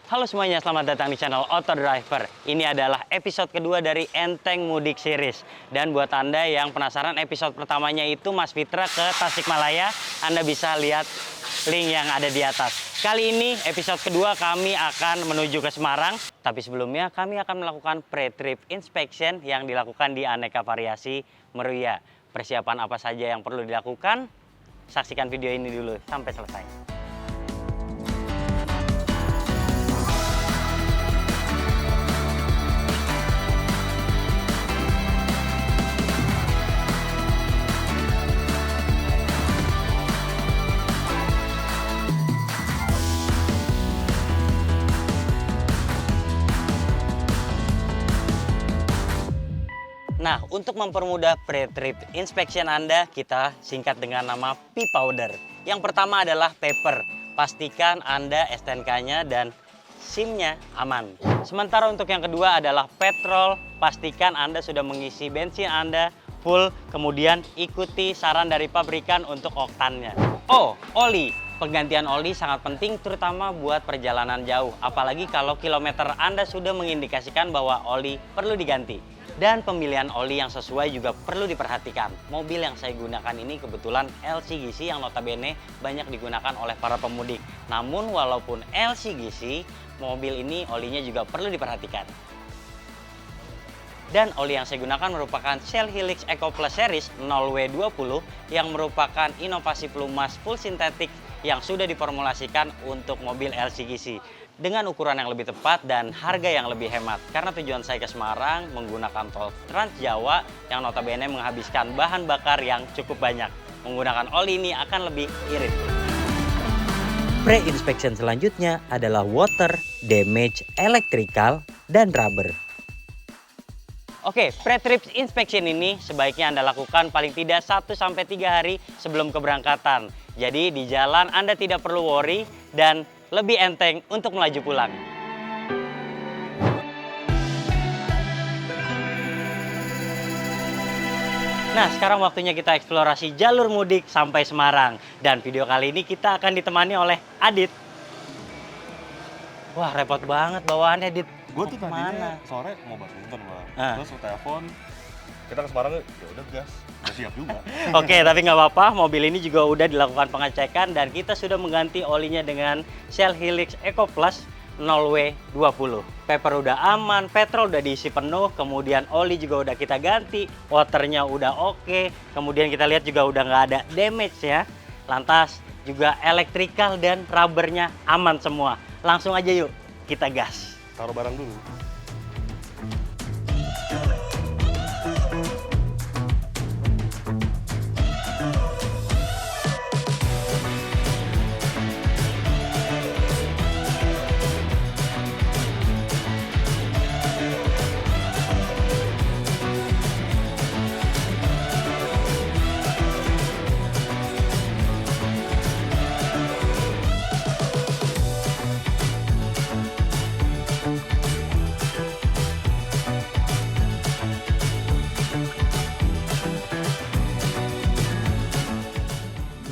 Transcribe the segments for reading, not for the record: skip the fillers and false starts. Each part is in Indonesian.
Halo semuanya, selamat datang di channel Auto Driver. Ini adalah episode kedua dari Enteng Mudik Series. Dan buat Anda yang penasaran episode pertamanya itu Mas Fitra ke Tasikmalaya, Anda bisa lihat link yang ada di atas. Kali ini episode kedua kami akan menuju ke Semarang. Tapi sebelumnya kami akan melakukan pre-trip inspection yang dilakukan di Aneka Variasi Meruya. Persiapan apa saja yang perlu dilakukan? Saksikan video ini dulu sampai selesai. Nah, untuk mempermudah pre-trip inspection Anda, kita singkat dengan nama P-Powder. Yang pertama adalah paper. Pastikan Anda STNK-nya dan SIM-nya aman. Sementara untuk yang kedua adalah petrol. Pastikan Anda sudah mengisi bensin Anda full, kemudian ikuti saran dari pabrikan untuk oktannya. Oh, oli. Penggantian oli sangat penting terutama buat perjalanan jauh. Apalagi kalau kilometer Anda sudah mengindikasikan bahwa oli perlu diganti. Dan pemilihan oli yang sesuai juga perlu diperhatikan. Mobil yang saya gunakan ini kebetulan LCGC yang notabene banyak digunakan oleh para pemudik. Namun walaupun LCGC, mobil ini olinya juga perlu diperhatikan. Dan oli yang saya gunakan merupakan Shell Helix Eco Plus Series 0W20 yang merupakan inovasi pelumas full sintetik yang sudah diformulasikan untuk mobil LCGC. Dengan ukuran yang lebih tepat dan harga yang lebih hemat. Karena tujuan saya ke Semarang menggunakan tol Trans Jawa yang notabene menghabiskan bahan bakar yang cukup banyak. Menggunakan oli ini akan lebih irit. Pre-inspection selanjutnya adalah water, damage, electrical, dan rubber. Oke, pre-trip inspection ini sebaiknya Anda lakukan paling tidak 1-3 hari sebelum keberangkatan. Jadi di jalan Anda tidak perlu worry dan lebih enteng untuk melaju pulang. Nah, sekarang waktunya kita eksplorasi jalur mudik sampai Semarang. Dan video kali ini kita akan ditemani oleh Adit. Wah, repot banget bawaannya, Dit. Gue tuh tadinya sore mau badminton, Bang. Terus telepon, kita ke Semarang, ya udah gas, udah siap juga. Oke, tapi nggak apa-apa, mobil ini juga udah dilakukan pengecekan dan kita sudah mengganti olinya dengan Shell Helix Eco Plus 0W20. Paper udah aman, petrol udah diisi penuh, kemudian oli juga udah kita ganti, waternya udah oke, kemudian kita lihat juga udah nggak ada damage ya. Lantas juga electrical dan rubbernya aman semua. Langsung aja yuk, kita gas. Taruh barang dulu.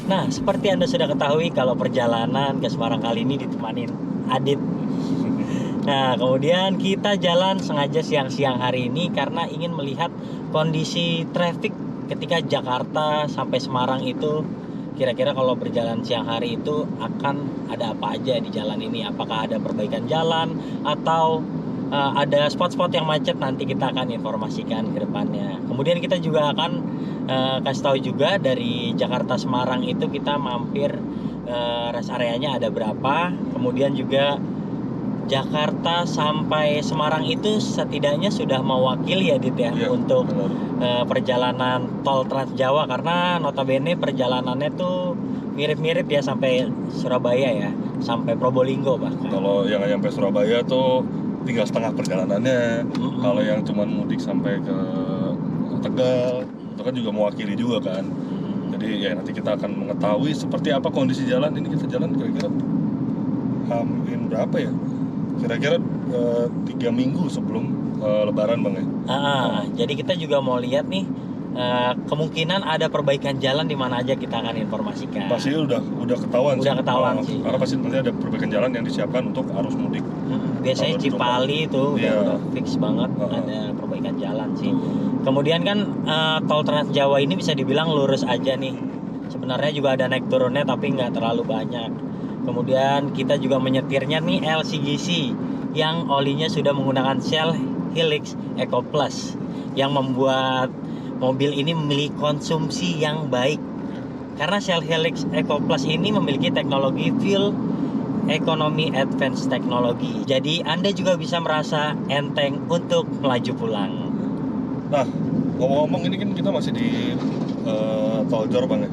Nah, seperti Anda sudah ketahui kalau perjalanan ke Semarang kali ini ditemanin Adit. Nah, kemudian kita jalan sengaja siang-siang hari ini karena ingin melihat kondisi traffic ketika Jakarta sampai Semarang itu. Kira-kira kalau berjalan siang hari itu akan ada apa aja di jalan ini. Apakah ada perbaikan jalan atau ada spot-spot yang macet, nanti kita akan informasikan ke depannya. Kemudian kita juga akan kasih tahu juga dari Jakarta Semarang itu kita mampir rest areanya ada berapa. Kemudian juga Jakarta sampai Semarang itu setidaknya sudah mewakili ya Dit ya, untuk perjalanan tol Trans Jawa, karena notabene perjalanannya tuh mirip-mirip ya sampai Surabaya ya, sampai Probolinggo bahkan. Kalau yang nyampe Surabaya tuh 3,5 perjalanannya. Kalau yang cuman mudik sampai ke Tegal itu kan juga mewakili juga kan. Jadi ya nanti kita akan mengetahui seperti apa kondisi jalan. Ini kita jalan kira-kira hamin berapa ya? Kira-kira 3 minggu sebelum Lebaran, Bang ya. Jadi kita juga mau lihat nih kemungkinan ada perbaikan jalan di mana aja kita akan informasikan. Pasti udah ketahuan Udah ketahuan sih. Karena pasti nanti ada perbaikan jalan yang disiapkan untuk arus mudik. Biasanya Kalau Cipali itu Iya. udah fix banget ada perbaikan jalan sih. Kemudian kan tol Trans Jawa ini bisa dibilang lurus aja nih. Sebenarnya juga ada naik turunnya tapi nggak terlalu banyak. Kemudian kita juga menyetirnya nih LCGC yang olinya sudah menggunakan Shell Helix Eco Plus yang membuat mobil ini memiliki konsumsi yang baik. Karena Shell Helix Eco Plus ini memiliki teknologi fuel economy advanced technology. Jadi Anda juga bisa merasa enteng untuk melaju pulang. Nah, ngomong-ngomong ini kan kita masih di tol Jor Bang ya.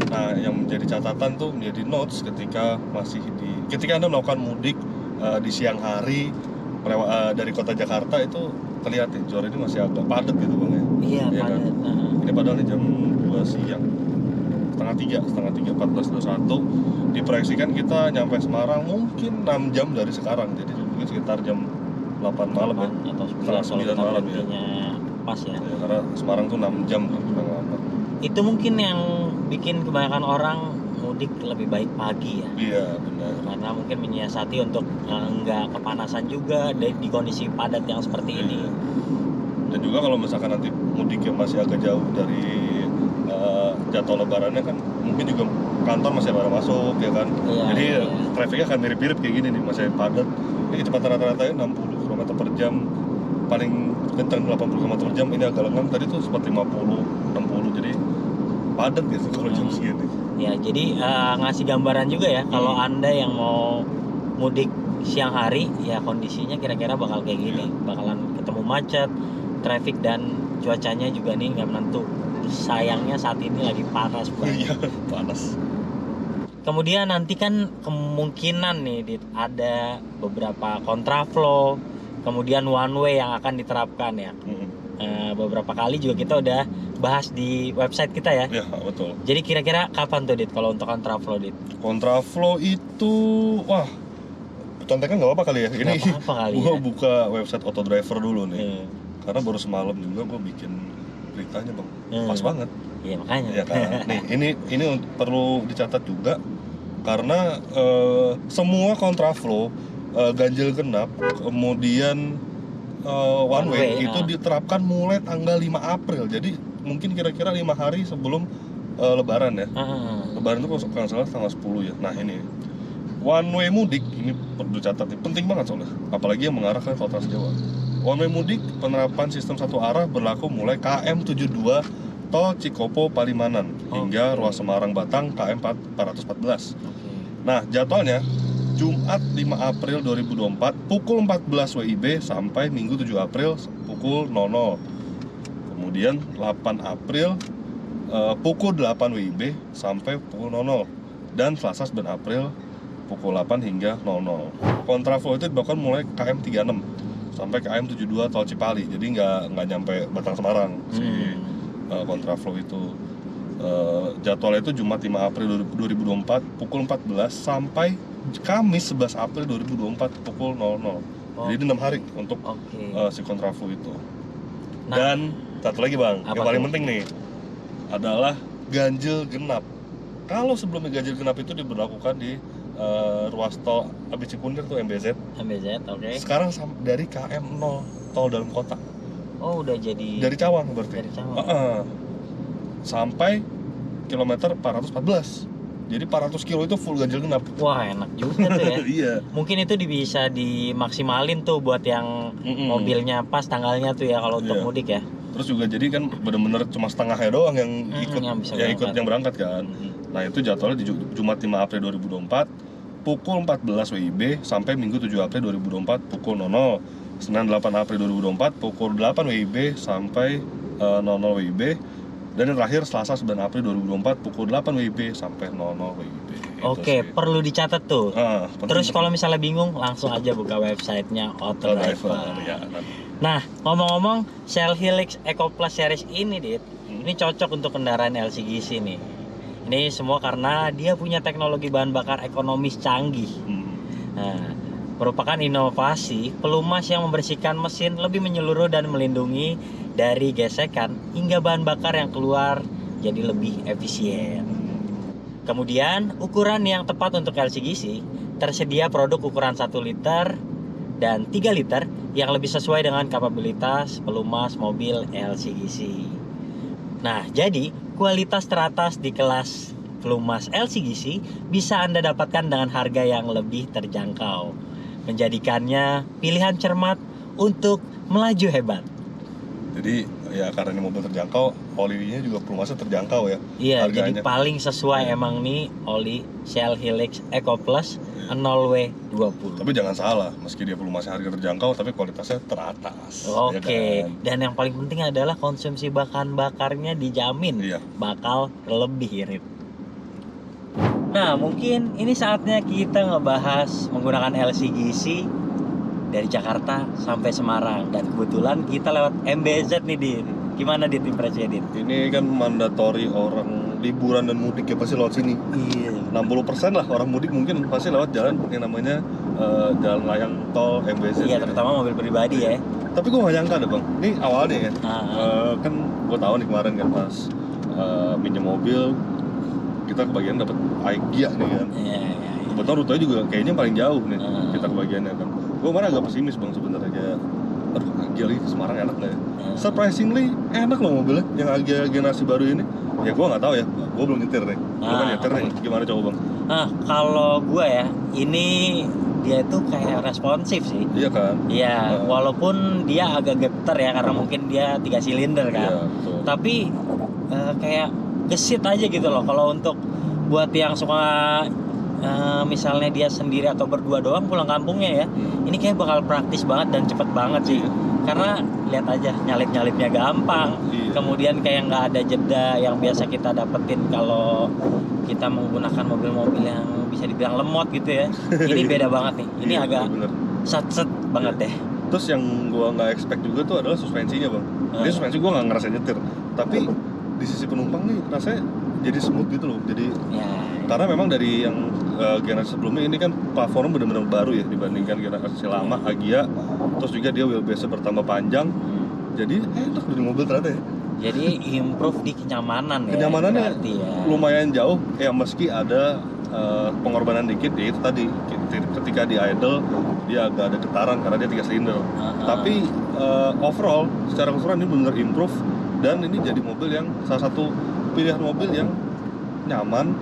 Nah, yang menjadi catatan tuh menjadi notes ketika Anda melakukan mudik di siang hari dari kota Jakarta itu terlihat ya Jor ini masih agak padat gitu Bang ya. Iya, Ya padat. Kan? Ini padahal jam 2 siang. Setengah tiga 14.21 diproyeksikan kita nyampe Semarang mungkin 6 jam dari sekarang, jadi mungkin sekitar jam 8 malam ya Atau setengah 9 malam ya. Pas ya. Ya, karena Semarang tuh 6 jam kan kurang lama. Itu mungkin yang bikin kebanyakan orang mudik lebih baik pagi ya. Iya benar. Karena mungkin menyiasati untuk nggak kepanasan juga di kondisi padat yang seperti ini. Dan juga kalau misalkan nanti mudiknya masih agak jauh dari jadwal lebarannya kan mungkin juga kantor masih pada masuk ya kan. Iya, Jadi iya. trafiknya akan mirip-mirip kayak gini nih, masih padat. Ini kecepatan rata-rata 60 km per jam, paling kencang 80 km per jam. Ini agak lengang, tadi tuh sempat 50, 60, jadi padat gitu kalau jam segini. Ya, jadi ngasih gambaran juga ya kalau Anda yang mau mudik siang hari ya kondisinya kira-kira bakal kayak gini, bakalan ketemu macet, traffic dan cuacanya juga nih nggak menentu. Sayangnya saat ini lagi panas banget. Iya, panas. Kemudian nanti kan kemungkinan nih Dit, ada beberapa kontraflow, kemudian one way yang akan diterapkan ya. Beberapa kali juga kita udah bahas di website kita ya. Ya, betul. Jadi kira-kira kapan tuh Dit kalau untuk kontraflow Dit? Kontraflow itu, wah, contekan nggak apa-apa kali ya. Ini Nggak apa-apa kali gua ya. buka website Autodriver dulu nih. Karena baru semalam juga gua bikin beritanya Bang. Pas banget. Iya makanya. Ya kan. Nih, ini perlu dicatat juga karena semua kontraflow, ganjil genap, kemudian one way itu diterapkan mulai tanggal 5 April. Jadi mungkin kira-kira 5 hari sebelum Lebaran ya. Lebaran itu kalau nggak salah tanggal 10 ya. Nah ini one way mudik ini perlu dicatat nih, penting banget soalnya. Apalagi yang mengarah ke tol Trans Jawa. One way mudik penerapan sistem satu arah berlaku mulai KM 72 tol Cikopo Palimanan hingga ruas Semarang Batang KM 414. Nah jadwalnya Jumat 5 April 2024 pukul 14 WIB sampai Minggu 7 April pukul 00. Kemudian 8 April pukul 8 WIB sampai pukul 00. Dan Selasa 9 April pukul 8 hingga 00. Kontraflow itu dilakukan mulai KM 36 sampai KM 72 tol Cipali. Jadi nggak nyampe Batang Semarang si kontraflow itu. Jadwalnya itu Jumat 5 April 2024 pukul 14 sampai Kamis 11 April 2024 pukul 00. Jadi 6 hari untuk si kontraflow itu. Dan satu lagi Bang, yang paling penting nih adalah ganjil genap. Kalau sebelumnya ganjil genap itu diberlakukan di ruas tol ABC Kunir tuh MBZ. oke. Sekarang dari KM 0 tol dalam kota. Oh, udah jadi Dari Cawang berarti. Dari Cawang. Sampai kilometer 414. Jadi 400 kilo itu full ganjil genap. Wah, enak juga tuh ya. Iya. Mungkin itu bisa dimaksimalin tuh buat yang mobilnya pas tanggalnya tuh ya kalau untuk mudik ya. Terus juga jadi kan bener-bener cuma setengahnya doang yang ikut yang berangkat kan. Nah itu jadwalnya di Jumat 5 April 2024 pukul 14 WIB sampai Minggu 7 April 2024 pukul 00. Senin 8 April 2024 pukul 8 WIB sampai 00 WIB. Dan yang terakhir Selasa 9 April 2024 pukul 8 WIB sampai 00 WIB. Oke, perlu dicatat tuh. Terus kalau misalnya bingung langsung aja buka websitenya Autodriver. Ya, nah, ngomong-ngomong Shell Helix Eco Plus Series ini Dit, ini cocok untuk kendaraan LCGC nih. Ini semua karena dia punya teknologi bahan bakar ekonomis canggih. Nah, merupakan inovasi pelumas yang membersihkan mesin lebih menyeluruh dan melindungi dari gesekan hingga bahan bakar yang keluar jadi lebih efisien. Kemudian, ukuran yang tepat untuk LCGC, tersedia produk ukuran 1 liter dan 3 liter yang lebih sesuai dengan kapabilitas pelumas mobil LCGC. Nah, jadi kualitas teratas di kelas pelumas LCGC bisa Anda dapatkan dengan harga yang lebih terjangkau, menjadikannya pilihan cermat untuk melaju hebat. Jadi ya karena ini mobil terjangkau, olinya juga pelumasnya terjangkau ya. Iya, harganya. jadi paling sesuai emang nih oli Shell Helix Eco Plus 0W20. Tapi jangan salah, meski dia pelumasnya harga terjangkau, tapi kualitasnya teratas. Oke, Ya kan? dan yang paling penting adalah konsumsi bahan bakarnya dijamin Iya. bakal lebih irit. Nah, mungkin ini saatnya kita ngebahas menggunakan LCGC dari Jakarta sampai Semarang, dan kebetulan kita lewat MBZ nih, Dit. Gimana, Dit, impresinya, Dit? Ini kan mandatori orang liburan dan mudik ya pasti lewat sini. Iya. 60% lah orang mudik mungkin pasti lewat jalan yang namanya jalan layang tol MBZ. Iya, terutama mobil pribadi ya. Tapi gue gak nyangka deh bang, ini awalnya ya, kan gue tahu nih kemarin kan pas minjem mobil, kita kebagian dapat Aigia nih kan. Iya. Kebetulan rutenya juga kayaknya paling jauh nih, kita kebagiannya kan. Gue kemarin agak pesimis bang sebenarnya, kayak aduh Aigia lagi ke Semarang enak gak ya? Surprisingly enak loh mobilnya, yang Aigia generasi baru ini. Ya gue nggak tahu ya, gue belum nyetir nih. Lu kan nyetir nih, gimana coba bang? Kalau gue ya, ini dia itu kayak responsif sih. Iya kan? Iya, walaupun dia agak geter ya karena mungkin dia 3 silinder kan. Iya, betul. Tapi kayak gesit aja gitu loh. Kalau untuk buat yang suka misalnya dia sendiri atau berdua doang pulang kampungnya ya, ini kayak bakal praktis banget dan cepet banget sih. Karena lihat aja nyalip-nyalipnya gampang. Iya. Kemudian kayak nggak ada jeda yang biasa kita dapetin kalau kita menggunakan mobil-mobil yang bisa dibilang lemot gitu ya. Ini beda banget nih. Ini Iya, agak bener. set banget deh. Terus yang gue nggak expect juga tuh adalah suspensinya bang. Ini suspensi gue nggak ngerasa nyetir, tapi di sisi penumpang nih rasanya jadi smooth gitu loh. Jadi Ya. karena memang dari yang generasi sebelumnya ini kan platform benar-benar baru ya dibandingkan generasi lama Agya. Terus juga dia wheelbase bertambah panjang. Jadi enak dari mobil ternyata ya. Jadi improve di kenyamanan ya. Kenyamanannya berarti ya. lumayan jauh ya, meski ada pengorbanan dikit ya itu tadi ketika di idle dia agak ada getaran karena dia 3 silinder. Tapi overall secara keseluruhan ini benar improve, dan ini jadi mobil yang salah satu pilihan mobil yang nyaman,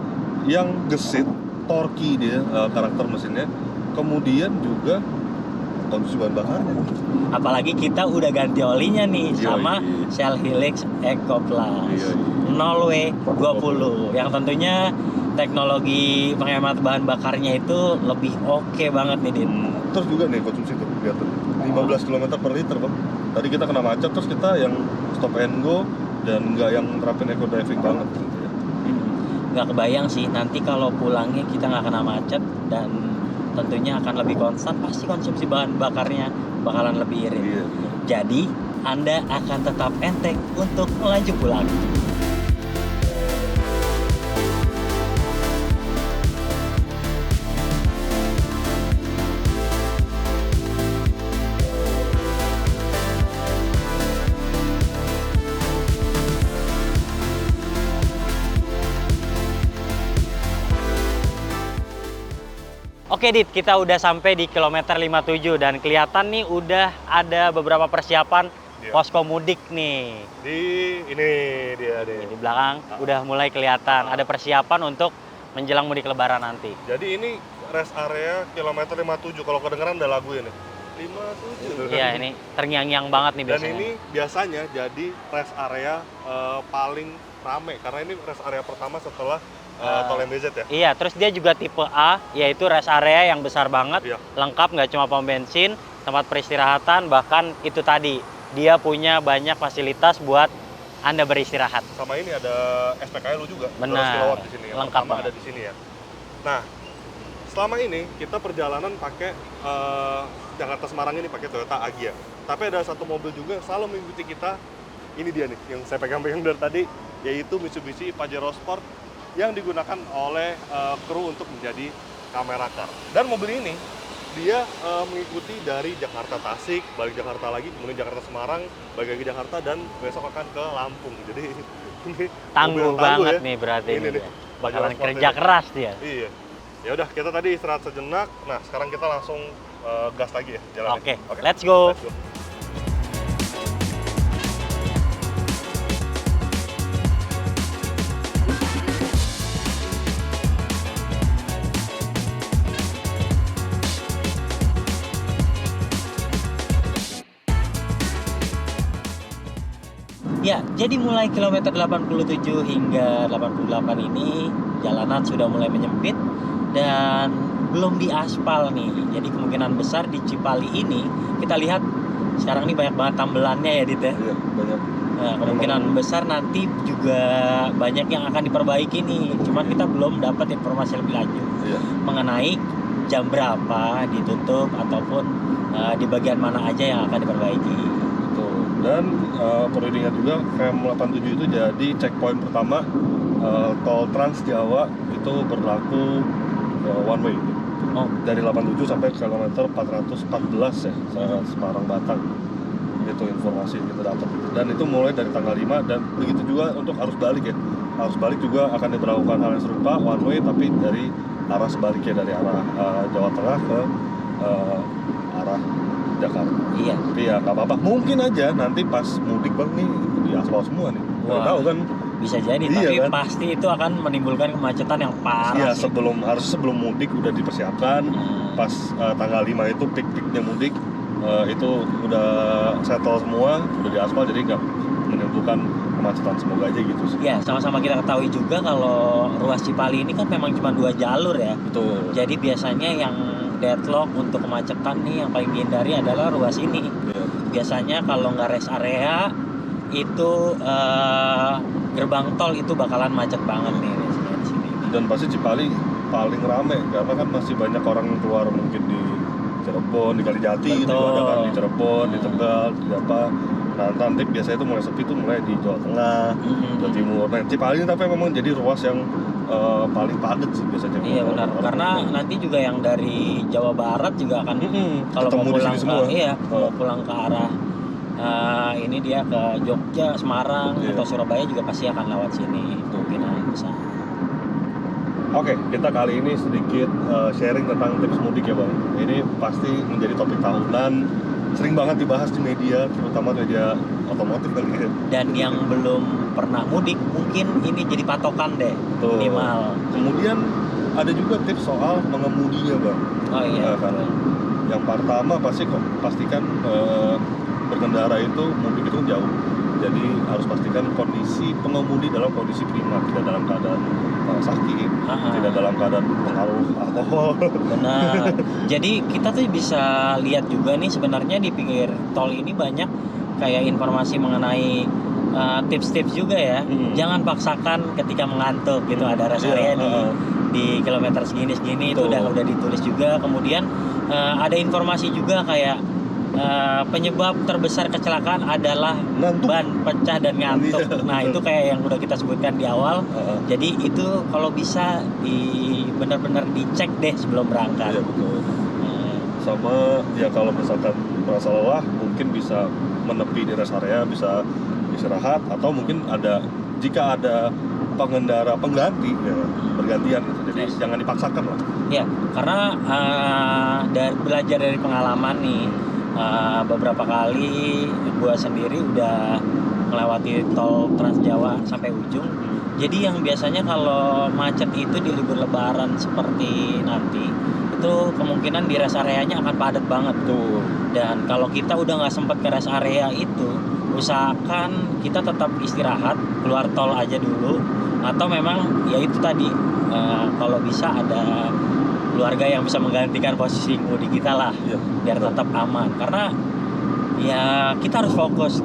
yang gesit, torky dia karakter mesinnya, kemudian juga konsumsi bahan bakarnya. Apalagi kita udah ganti olinya nih sama Shell Helix Eco Plus 0W20 yang tentunya teknologi penghemat bahan bakarnya itu lebih oke banget nih, Dit. Terus juga nih konsumsi tuh lihat tuh 15 km per liter bang. Tadi kita kena macet, terus kita yang stop and go dan nggak yang terapin eco driving banget gitu ya. Nggak kebayang sih nanti kalau pulangnya kita nggak kena macet dan tentunya akan lebih konstan, pasti konsumsi bahan bakarnya bakalan lebih irit. Iya. Jadi Anda akan tetap enteng untuk melaju pulang. Oke, Dit, kita udah sampai di kilometer 57 dan kelihatan nih udah ada beberapa persiapan posko mudik nih. Ini dia deh. Di belakang udah mulai kelihatan ada persiapan untuk menjelang mudik lebaran nanti. Jadi ini rest area kilometer 57, kalau kedengeran ada lagu ini. 57. Iya, ini terngiang-ngiang banget nih biasanya. Dan ini biasanya jadi rest area paling rame karena ini rest area pertama setelah tol MBZ ya. Iya, terus dia juga tipe A, yaitu rest area yang besar banget, Iya. lengkap, nggak cuma pom bensin, tempat peristirahatan, bahkan itu tadi dia punya banyak fasilitas buat Anda beristirahat. Sama ini ada SPKLU juga. Benar. 200 kilowatt di sini. Yang Lengkap pertama banget. ada di sini ya. Nah, selama ini kita perjalanan pakai Jakarta Semarang ini pakai Toyota Agya. Tapi ada satu mobil juga yang selalu mengikuti kita. Ini dia nih yang saya pegang-pegang dari tadi, yaitu Mitsubishi Pajero Sport yang digunakan oleh kru untuk menjadi kamera car. Dan mobil ini dia mengikuti dari Jakarta Tasik, balik Jakarta lagi, kemudian Jakarta Semarang, balik lagi Jakarta, dan besok akan ke Lampung. Jadi ini Tangguh mobil banget ya. nih berarti Ini ini nih, ya. Bakalan lagi kerja transportasi. keras dia. Iya. Ya udah, kita tadi istirahat sejenak. Nah, sekarang kita langsung gas lagi ya jalan. Oke, let's go. Let's go. Ya, jadi mulai kilometer 87 hingga 88 ini jalanan sudah mulai menyempit dan belum diaspal nih. Jadi kemungkinan besar di Cipali ini kita lihat sekarang ini banyak banget tambelannya ya, Dit ya. Iya, banyak. Nah, kemungkinan besar nanti juga banyak yang akan diperbaiki nih. Cuman kita belum dapat informasi lebih lanjut Iya. mengenai jam berapa ditutup ataupun di bagian mana aja yang akan diperbaiki. Betul. Dan perlu diingat juga KM87 itu jadi checkpoint pertama tol Trans Jawa itu berlaku one way. Oh, Dari 87 sampai kilometer 414 ya, Semarang Batang. Itu informasi yang kita dapat. Dan itu mulai dari tanggal 5 dan begitu juga untuk arus balik ya. Arus balik juga akan diberlakukan hal yang serupa one way tapi dari arah sebaliknya, dari arah Jawa Tengah ke arah Jakarta. iya. Tapi ya nggak apa-apa. Mungkin aja nanti pas mudik bang nih di aspal semua nih. Nggak Wah. tahu kan? Bisa jadi, Iya, tapi kan? pasti itu akan menimbulkan kemacetan yang parah Iya, sih. sebelum mudik udah dipersiapkan. Pas tanggal 5 itu peak-peaknya mudik itu udah settle semua, udah diaspal, jadi nggak menimbulkan kemacetan. Semoga aja gitu sih. Ya, sama-sama kita ketahui juga kalau ruas Cipali ini kan memang cuma 2 jalur ya. Betul. Jadi biasanya yang deadlock untuk kemacetan nih yang paling dihindari adalah ruas ini. Iya. Biasanya kalau nggak rest area itu gerbang tol itu bakalan macet banget nih biasanya di sini. Dan pasti Cipali paling rame karena kan masih banyak orang yang keluar mungkin di Cirebon, di Kalijati gitu Betul. ada kan, di Cirebon, di Tegal, di apa. Nah, nanti biasanya itu mulai sepi itu mulai di Jawa Tengah, Jawa Timur. Nah, Cipali ini tapi memang jadi ruas yang paling padat sih biasanya. Iya benar, karena nanti juga yang dari Jawa Barat juga akan kalau ketemu mau di pulang sini semua. mau pulang ke arah ini dia ke Jogja, Semarang Iya. atau Surabaya juga pasti akan lewat sini kemungkinan besar. Oke, kita kali ini sedikit sharing tentang tips mudik ya bang. Ini pasti menjadi topik tahunan, sering banget dibahas di media, terutama media otomotif kali ya. Dan yang belum pernah mudik mungkin ini jadi patokan deh Tuh. minimal. Kemudian ada juga tips soal mengemudinya bang. Oh iya. Nah, kan. Yang pertama pastikan berkendara itu mudik itu jauh. Jadi harus pastikan kondisi pengemudi dalam kondisi prima, tidak dalam keadaan sakit, tidak dalam keadaan pengaruh alkohol. Benar. Jadi kita tuh bisa lihat juga nih sebenarnya di pinggir tol ini banyak kayak informasi mengenai tips-tips juga ya. Jangan paksakan ketika mengantuk gitu, ada rest area di kilometer segini itu udah ditulis juga. Kemudian ada informasi juga kayak penyebab terbesar kecelakaan adalah Ngantuk. ban pecah dan ngantuk. Iya. Nah, itu kayak yang udah kita sebutkan di awal. Jadi itu kalau bisa benar-benar dicek deh sebelum berangkat. Iya betul. Sama ya kalau misalkan merasa lelah mungkin bisa menepi di rest area, bisa istirahat atau mungkin jika ada pengendara pengganti ya bergantian gitu. Jadi jangan dipaksakan lah. Ya, karena belajar dari pengalaman nih, beberapa kali gua sendiri udah melewati tol Trans Jawa sampai ujung. Jadi yang biasanya kalau macet itu di libur lebaran seperti nanti itu kemungkinan di rest areanya akan padat banget tuh. Dan kalau kita udah nggak sempet ke rest area itu, usahakan kita tetap istirahat, keluar tol aja dulu. Atau memang ya itu tadi kalau bisa ada keluarga yang bisa menggantikan posisi mudik kita lah, biar tetap aman. Karena ya kita harus fokus.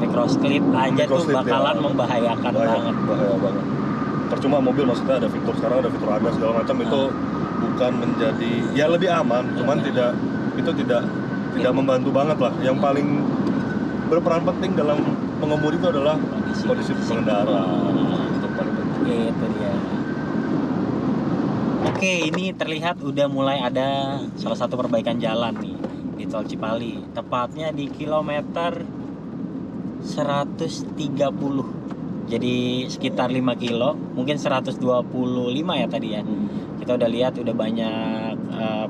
Cross clip aja tuh bakalan membahayakan banget. Bahaya banget. Percuma mobil maksudnya ada fitur sekarang ada fitur ABS segala macam itu bukan menjadi ya lebih aman, cuman tidak membantu banget lah. Yang paling berperan penting dalam mengemudi itu adalah kondisi pengendara. Itu paling penting. Itu dia. Oke, ini terlihat udah mulai ada salah satu perbaikan jalan nih di Tol Cipali. Tepatnya di kilometer 130. Jadi sekitar 5 kilo, mungkin 125 ya tadi ya. Kita udah lihat udah banyak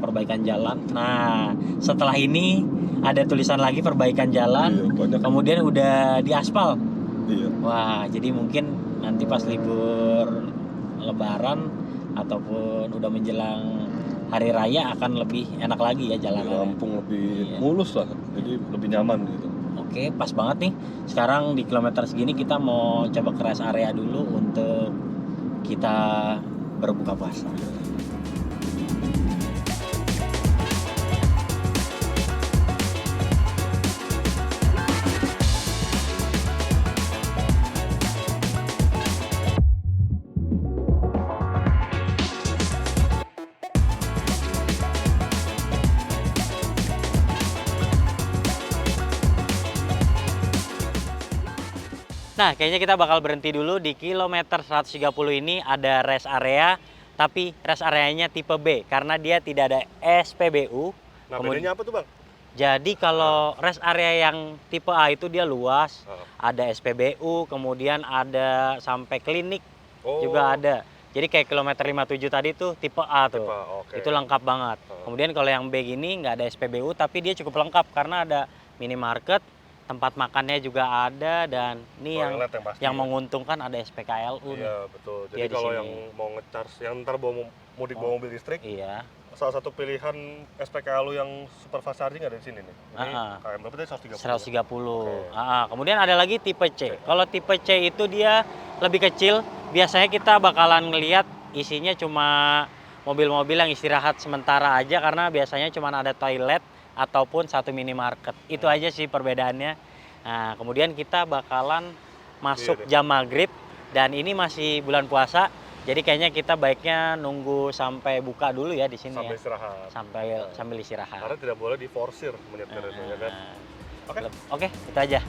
perbaikan jalan. Nah, setelah ini ada tulisan lagi perbaikan jalan. Iya, banyak. Kemudian udah diaspal. Iya. Wah, jadi mungkin nanti pas libur Lebaran ataupun udah menjelang hari raya akan lebih enak lagi ya Di jalanannya. Lampung lebih Iya. mulus lah, jadi lebih nyaman gitu. Oke, pas banget nih. Sekarang di kilometer segini kita mau coba ke rest area dulu untuk kita berbuka puasa. Nah, kayaknya kita bakal berhenti dulu di kilometer 130 ini ada rest area, tapi rest areanya tipe B karena dia tidak ada SPBU. Nah, bedanya apa tuh, Bang? Jadi kalau rest area yang tipe A itu dia luas, ada SPBU, kemudian ada sampai klinik juga ada. Jadi kayak kilometer 57 tadi tuh tipe A tuh. Oke. Itu lengkap banget. Kemudian kalau yang B gini nggak ada SPBU tapi dia cukup lengkap karena ada minimarket, tempat makannya juga ada, dan ini Toilet yang pasti yang ya. menguntungkan ada SPKLU nih. Iya, betul. Jadi Iya, di kalau sini. yang mau ngecharge, yang ntar bawa mudik bawa mobil listrik, Iya. salah satu pilihan SPKLU yang super fast charging ada di sini nih. Ini KM berapa tadi? 130. 130. Oke. Kemudian ada lagi tipe C. Kalau tipe C itu dia lebih kecil. Biasanya kita bakalan ngelihat isinya cuma mobil-mobil yang istirahat sementara aja karena biasanya cuma ada toilet ataupun satu minimarket. Itu aja sih perbedaannya. Nah, kemudian kita bakalan masuk Iya deh. jam maghrib dan ini masih bulan puasa. Jadi kayaknya kita baiknya nunggu sampai buka dulu ya di sini Sampai ya. istirahat. Sambil istirahat. Karena tidak boleh diforsir menyetir itu ya kan. Oke. Oke, itu aja.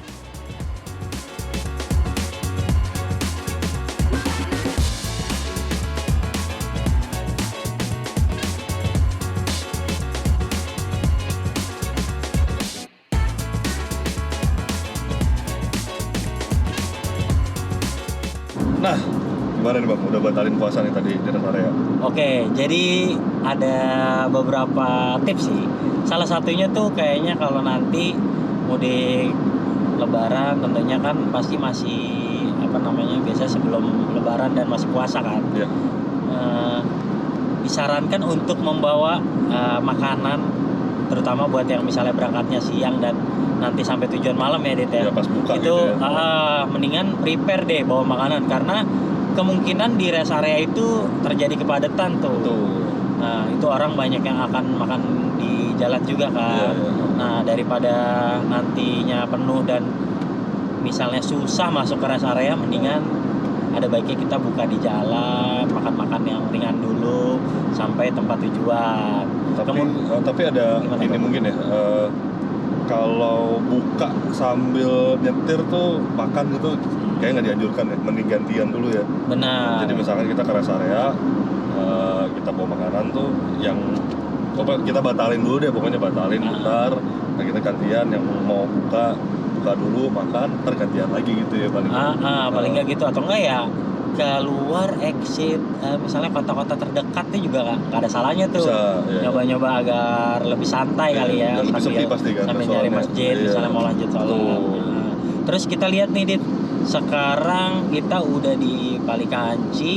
Nah, gimana nih, Bang? Udah batalin puasa nih tadi di rest area. Oke, jadi ada beberapa tips sih. Salah satunya tuh kayaknya kalau nanti mudik Lebaran tentunya kan pasti masih biasa sebelum Lebaran dan masih puasa kan. Iya. Disarankan untuk membawa makanan, terutama buat yang misalnya berangkatnya siang dan nanti sampai tujuan malam ya, Dit ya. Iya, pas buka Itu gitu ya. mendingan prepare deh bawa makanan karena kemungkinan di rest area itu terjadi kepadatan tuh. Tuh. Nah, itu orang banyak yang akan makan di jalan juga kan. Iya, iya. Nah, daripada nantinya penuh dan misalnya susah masuk ke rest area, mendingan ada baiknya kita buka di jalan, makan-makan yang ringan dulu sampai tempat tujuan. Tapi ada Gimana, ini Bang? mungkin ya. Kalau buka sambil nyetir tuh makan gitu kayak nggak dianjurkan ya, mending gantian dulu ya. Benar. Jadi misalkan kita ke rest area, kita bawa makanan tuh yang kita batalin dulu deh, pokoknya batalin bentar. Nah, kita gantian yang mau buka dulu makan, ntar gantian lagi gitu ya paling. Paling nggak gitu, atau enggak ya keluar exit misalnya kota-kota terdekat tuh juga nggak ada salahnya tuh. Bisa, iya. Nyoba-nyoba agar lebih santai Iya, kali ya, dan lebih sepi pasti kan, sambil soalnya. nyari masjid Iya. misalnya mau lanjut sholat. Betul. Nah, terus kita lihat nih, Dit, sekarang kita udah di Palikanci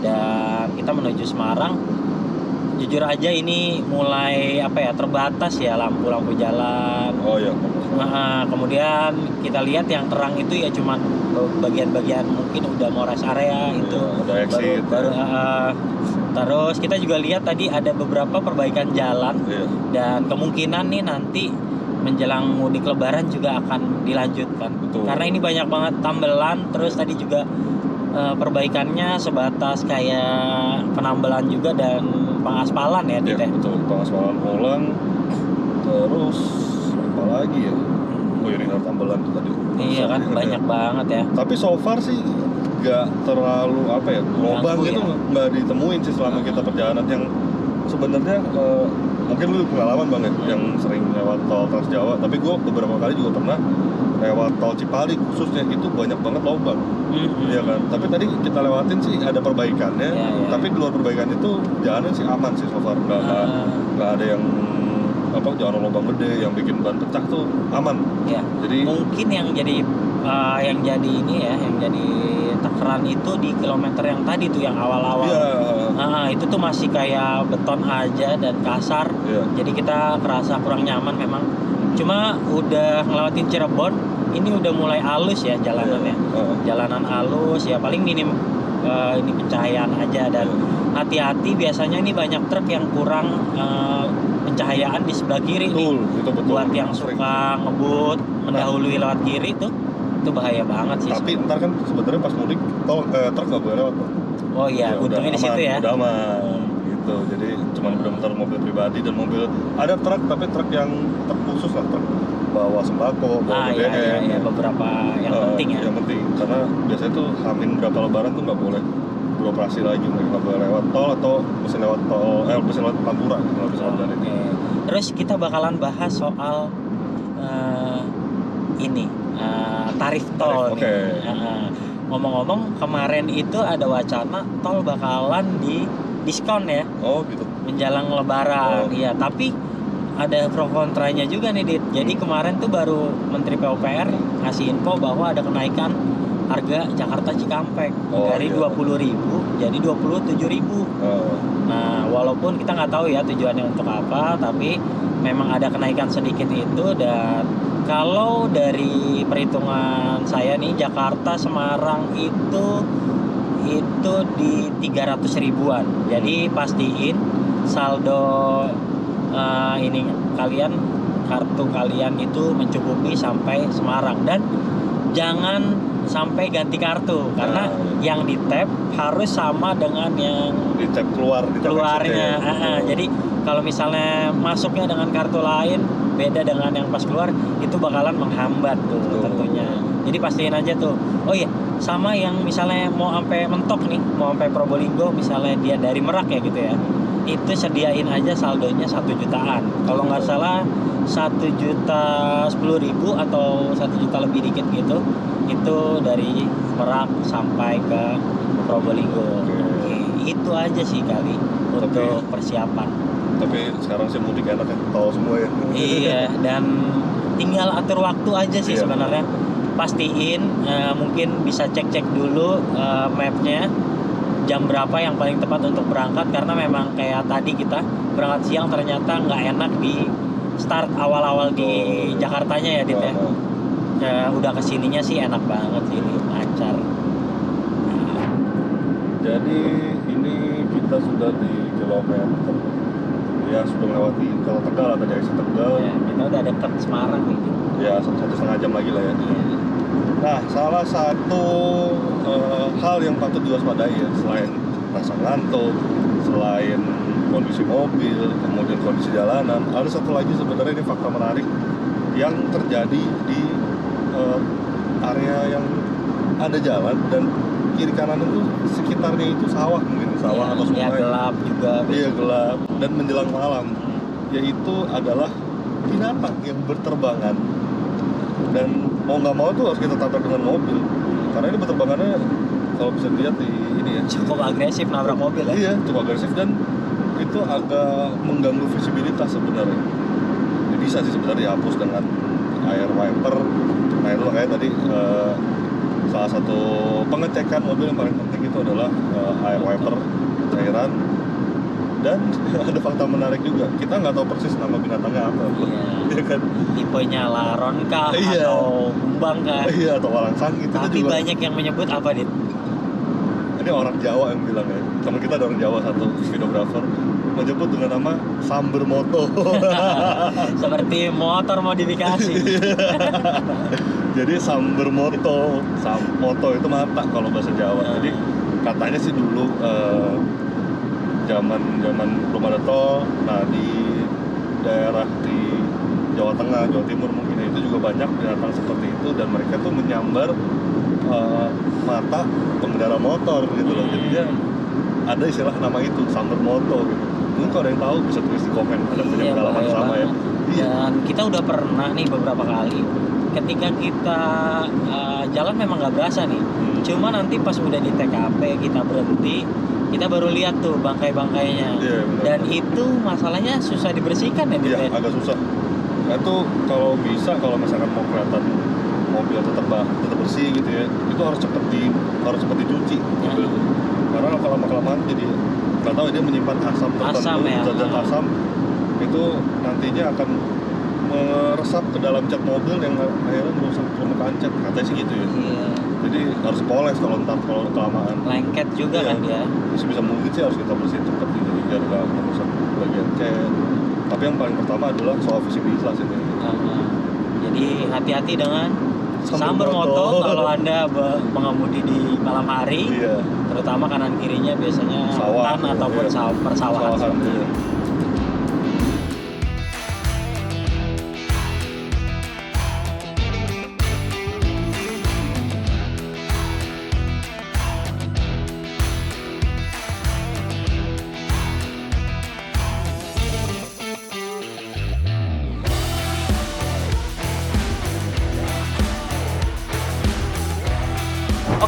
dan kita menuju Semarang. Jujur aja ini mulai terbatas ya lampu-lampu jalan. Oh iya. Kemudian kita lihat yang terang itu ya cuma bagian-bagian mungkin udah mau rest area itu Ada exit. baru terus kita juga lihat tadi ada beberapa perbaikan jalan Iya. dan kemungkinan nih nanti menjelang mudik Lebaran juga akan dilanjutkan. Betul. Karena ini banyak banget tambelan, terus tadi juga perbaikannya sebatas kayak penambelan juga dan pengaspalan ya, Dit Iya, ya. betul. Pengaspalan ulang. Terus apa lagi ya? Oh, ini tambelan tuh tadi. Iya kan, Ingat ya. banyak banget ya. Tapi so far sih nggak terlalu apa ya, lubang Ganggu gitu ya? nggak ditemuin sih selama kita perjalanan. Yang sebenarnya mungkin lu pengalaman Bang ya, yang sering lewat tol Trans Jawa, tapi gue beberapa kali juga pernah lewat tol Cipali khususnya, itu banyak banget lubang. Iya kan, tapi tadi kita lewatin sih ada perbaikannya, Iya, iya. tapi di luar perbaikan itu jalannya sih aman sih so far, nggak ada yang apa jalan lubang gede yang bikin ban pecah tuh aman. Ya. Jadi Mungkin yang jadi ini ya, yang jadi takaran itu di kilometer yang tadi tuh yang awal-awal. iya, Itu tuh masih kayak beton aja dan kasar. iya. Jadi kita kerasa kurang nyaman memang. Cuma udah ngelewatin Cirebon, ini udah mulai halus ya jalanannya. Jalanan halus ya, paling minim ini pencahayaan aja, dan hati-hati biasanya ini banyak truk yang kurang pencahayaan di sebelah kiri nih. Itu betul. Buat yang suka ngebut mendahului lewat kiri tuh, itu bahaya banget sih. Tapi ntar kan sebenarnya pas mudik truk nggak boleh lewat. Oh iya, untungnya di situ ya. Udah aman gitu. Jadi cuma benar-benar mobil pribadi dan mobil, ada truk tapi truk yang terkhusus lah, truk bawa sembako, bawa BBM. Iya, beberapa yang penting ya. Yang penting karena biasanya tuh hamin berapa lebaran tuh nggak boleh beroperasi lagi, mereka nggak boleh lewat tol atau mesti lewat Pantura kalau bisa dari itu. Terus kita bakalan bahas soal tarif tol nih. Ngomong-ngomong, kemarin itu ada wacana tol bakalan di diskon ya. Oh gitu. Menjelang lebaran. Iya, tapi ada pro kontranya juga nih, Dit. Jadi kemarin tuh baru Menteri PUPR ngasih info bahwa ada kenaikan harga Jakarta Cikampek dari 20.000 jadi 27.000. Nah, walaupun kita nggak tahu ya tujuannya untuk apa, tapi memang ada kenaikan sedikit itu. Dan kalau dari perhitungan saya nih, Jakarta Semarang itu di 300 ribuan. Jadi pastiin saldo kartu kalian itu mencukupi sampai Semarang, dan jangan sampai ganti kartu karena yang di tap harus sama dengan yang di tap keluarnya. Jadi kalau misalnya masuknya dengan kartu lain beda dengan yang pas keluar, itu bakalan menghambat tuh tentunya. Jadi pastiin aja tuh. Oh iya, sama yang misalnya mau sampai mentok nih, mau sampai Probolinggo, misalnya dia dari Merak ya gitu ya, itu sediain aja saldonya 1 jutaan. Kalau nggak salah 1.010.000 atau 1 juta lebih dikit gitu, itu dari Merak sampai ke Probolinggo. Itu aja sih kali untuk persiapan. Tapi sekarang sih mudik enak ya, tahu semua ya. Iya, dan tinggal atur waktu aja sih sebenarnya. Pastiin mungkin bisa cek dulu mapnya, jam berapa yang paling tepat untuk berangkat, karena memang kayak tadi kita berangkat siang ternyata nggak enak di start awal-awal di Jakartanya ya, Dit ya. Udah kesininya sih enak banget sih, ini lancar. Jadi ini kita sudah di kilometer ya, sudah melewati Tol Tegal atau dari Tegal. Ya, kita udah deket Semarang nih. Ya 1,5 jam lagi lah ya. Nah, salah satu hal yang patut diwaspadai ya, selain rasa ngantuk, selain kondisi mobil, kemudian kondisi jalanan, ada satu lagi sebenarnya ini fakta menarik yang terjadi di area yang ada jalan dan kiri kanan itu sekitarnya itu sawah, mungkin sawah atau sungai. Iya, gelap juga. Iya, gelap dan menjelang malam. Yaitu adalah binatang yang berterbangan, dan mau nggak mau tuh harus kita tabrak dengan mobil karena ini berterbangannya kalau bisa dilihat di ini ya, cukup agresif nabrak mobil ya. Iya, cukup agresif dan itu agak mengganggu visibilitas sebenarnya. Ini bisa sih sebenarnya dihapus dengan air wiper. Nah itu kayak tadi salah satu pengecekan mobil yang paling penting itu adalah air wiper, cairan. Dan ada fakta menarik juga, kita nggak tahu persis nama binatangnya apa. Iya kan? Tipenya laron kah, atau kumbang kah? Iya, atau walangsang gitu. Tapi juga banyak yang menyebut apa, Dit? Ini orang Jawa yang bilang ya. Teman kita ada orang Jawa satu, videografer, menyebut dengan nama Samber Moto. Seperti motor modifikasi. Jadi Samber Moto, moto itu mata kalau bahasa Jawa. Jadi katanya sih dulu zaman belum ada tol, nah di daerah di Jawa Tengah, Jawa Timur mungkin itu itu juga banyak binatang seperti itu dan mereka tuh menyambar mata pengendara motor gitu loh. Jadinya ada istilah nama itu sambar moto gitu. Mungkin kalau ada yang tahu bisa tulis di komen, ada punya pengalaman sama ya. Dan kita udah pernah nih beberapa kali ketika kita jalan memang nggak berasa nih. Cuma nanti pas udah di TKP kita berhenti, kita baru lihat tuh bangkai-bangkainya. Iya, dan itu masalahnya susah dibersihkan ya, Iya, agak susah. Nah itu kalau bisa, kalau misalkan mau kelihatan mobil tetap bersih gitu ya, itu harus cepet dicuci mobil itu. Karena kalau lama-kelamaan jadi nggak tahu dia menyimpan asam tertentu, zat asam itu nantinya akan meresap ke dalam cat mobil yang akhirnya merusak permukaan cat, katanya sih gitu ya. Iya. Jadi harus poles kalau kelamaan. Lengket juga kan dia. Bisa mungkin sih harus kita bersihin cepet gitu biar nggak merusak bagian cat. Tapi yang paling pertama adalah soal visibilitas ini. Jadi hati-hati dengan sambar moto kalau Anda mengemudi di malam hari. Iya. Terutama kanan kirinya biasanya Sawah, hutan ataupun persawahan seperti itu.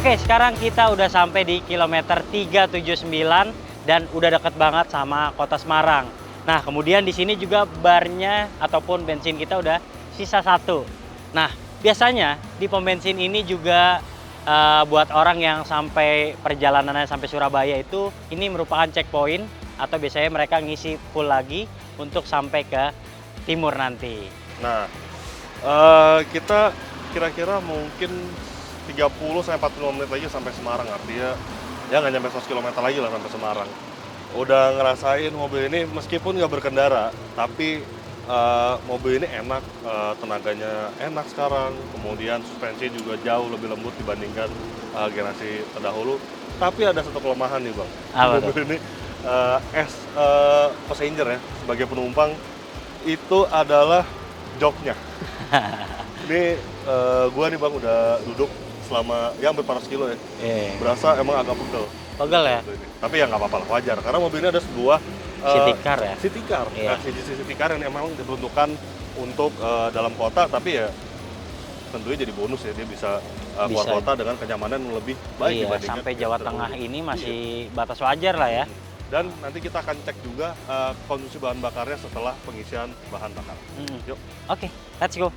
Oke, sekarang kita udah sampai di kilometer 379 dan udah deket banget sama kota Semarang. Nah, kemudian di sini juga barnya ataupun bensin kita udah sisa 1. Nah, biasanya di pom bensin ini juga buat orang yang sampai perjalanannya sampai Surabaya itu ini merupakan checkpoint atau biasanya mereka ngisi full lagi untuk sampai ke timur nanti. Nah, kita kira-kira mungkin 30-45 menit lagi sampai Semarang, artinya ya nggak nyampe 100 km lagi lah sampai Semarang. Udah ngerasain mobil ini meskipun nggak berkendara, tapi mobil ini enak, tenaganya enak sekarang, kemudian suspensi juga jauh lebih lembut dibandingkan generasi terdahulu. Tapi ada satu kelemahan nih Bang, mobil ini as passenger ya, sebagai penumpang itu adalah joknya. Ini gua nih Bang udah duduk selama ya hampir 400 kilo ya. Berasa emang agak pegel. Pegel ya? Tapi ya nggak apa-apa lah, wajar. Karena mobil ini ada sebuah city car ya? City car. Iya. City car yang memang diperuntukkan untuk dalam kota, tapi ya tentunya jadi bonus ya, dia bisa keluar kota dengan kenyamanan yang lebih baik dibandingkan sampai Jawa Tengah ini masih batas wajar lah ya. Dan nanti kita akan cek juga konsumsi bahan bakarnya setelah pengisian bahan bakar. Yuk. Oke, let's go.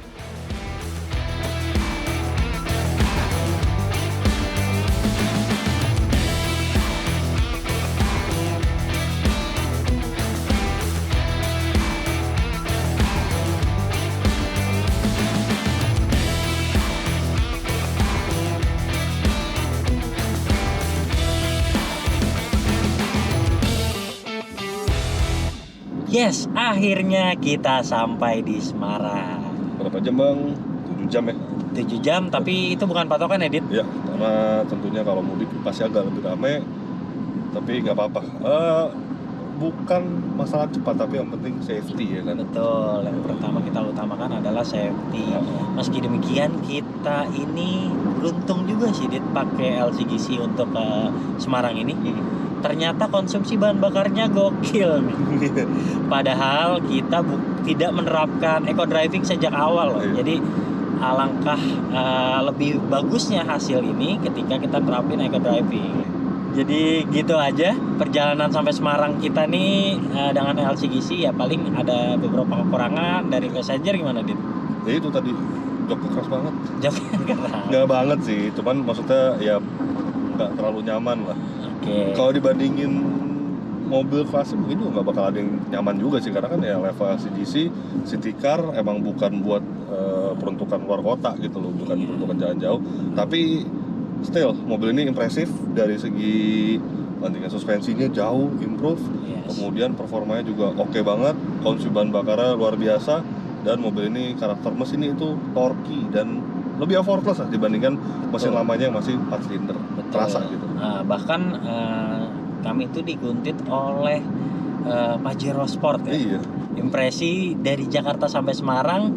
Yes, akhirnya kita sampai di Semarang. Berapa jam Bang? 7 jam ya? 7 jam, tapi itu bukan patokan ya, Dit? Ya, karena tentunya kalau mudik pasti agak lebih ramai. Tapi nggak apa-apa. Bukan masalah cepat, tapi yang penting safety ya kan? Betul, yang pertama kita utamakan adalah safety. Meski demikian, kita ini beruntung juga sih, Dit, pakai LCGC untuk ke Semarang ini. Ternyata konsumsi bahan bakarnya gokil nih. Padahal kita tidak menerapkan eco driving sejak awal loh. Jadi alangkah lebih bagusnya hasil ini ketika kita terapin eco driving. Jadi gitu aja perjalanan sampai Semarang kita nih dengan LCGC ya, paling ada beberapa kekurangan dari passenger. Gimana, Dit? Ya itu tadi, joknya keras banget. Joknya keras. Nggak banget sih, cuman maksudnya ya nggak terlalu nyaman lah. Kalau dibandingin mobil klasik mungkin juga nggak bakal ada yang nyaman juga sih, karena kan ya level LCGC city car emang bukan buat peruntukan luar kota gitu loh, bukan peruntukan jalan jauh. Tapi still mobil ini impresif dari segi bandingkan suspensinya jauh improve, kemudian performanya juga oke banget, konsumsi bahan bakarnya luar biasa, dan mobil ini karakter mesinnya itu torky dan lebih effortless lah dibandingkan mesin lamanya yang masih 4 silinder. Terasa gitu. Bahkan kami itu diguntit oleh Pajero Sport ya. Iya. Impresi dari Jakarta sampai Semarang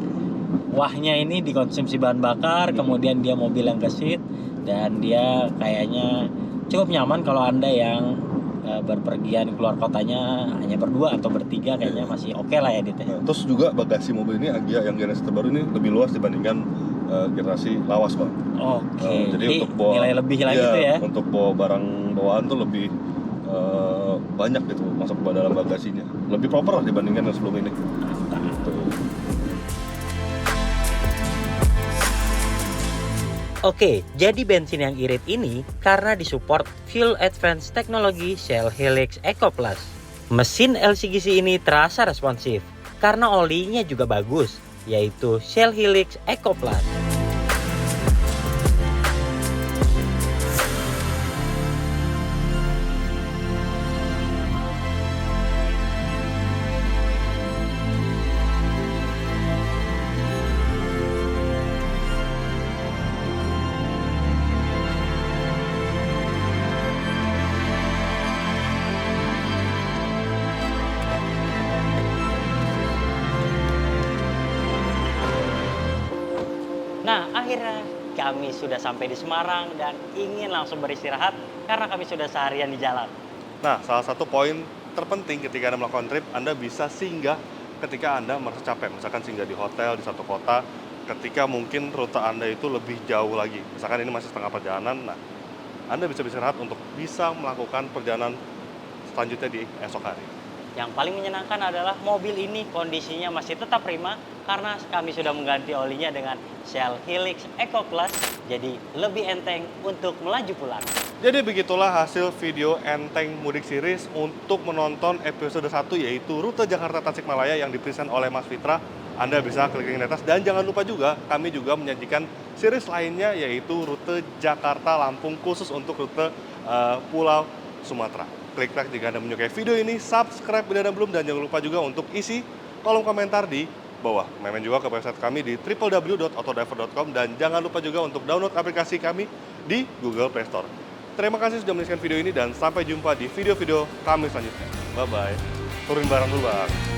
wahnya ini dikonsumsi bahan bakar, kemudian dia mobil yang gesit, dan dia kayaknya cukup nyaman kalau Anda yang berpergian keluar kotanya hanya berdua atau bertiga, kayaknya masih oke lah ya Dit. Nah, terus juga bagasi mobil ini Agya yang generasi terbaru ini lebih luas dibandingkan generasi lawas, Bang. Oke. Jadi untuk bawa nilai lebih lagi tuh ya. Untuk bawa barang bawaan tuh lebih banyak gitu masuk ke dalam bagasinya. Lebih proper lah dibandingkan yang sebelum ini. Gitu. Oke, jadi bensin yang irit ini karena disupport Fuel Advanced Technology Shell Helix Eco Plus. Mesin LCGC ini terasa responsif karena olinya juga bagus, yaitu Shell Helix Eco Plus. Nah, akhirnya kami sudah sampai di Semarang dan ingin langsung beristirahat karena kami sudah seharian di jalan. Nah, salah satu poin terpenting ketika Anda melakukan trip, Anda bisa singgah ketika Anda merasa capek. Misalkan singgah di hotel di satu kota, ketika mungkin rute Anda itu lebih jauh lagi. Misalkan ini masih setengah perjalanan, nah Anda bisa beristirahat untuk bisa melakukan perjalanan selanjutnya di esok hari. Yang paling menyenangkan adalah mobil ini kondisinya masih tetap prima karena kami sudah mengganti olinya dengan Shell Helix Eco Plus, jadi lebih enteng untuk melaju pulang. Jadi begitulah hasil video Enteng Mudik Series untuk menonton episode 1 yaitu rute Jakarta Tasikmalaya yang dipresent oleh Mas Fitra. Anda bisa klik link di atas dan jangan lupa juga kami juga menyajikan series lainnya yaitu rute Jakarta Lampung khusus untuk rute Pulau Sumatera. Klik like jika Anda menyukai video ini, subscribe bila Anda belum, dan jangan lupa juga untuk isi kolom komentar di bawah. Main juga ke website kami di www.autodriver.com dan jangan lupa juga untuk download aplikasi kami di Google Play Store. Terima kasih sudah menyaksikan video ini dan sampai jumpa di video-video kami selanjutnya. Bye-bye. Turunin barang dulu, Bang.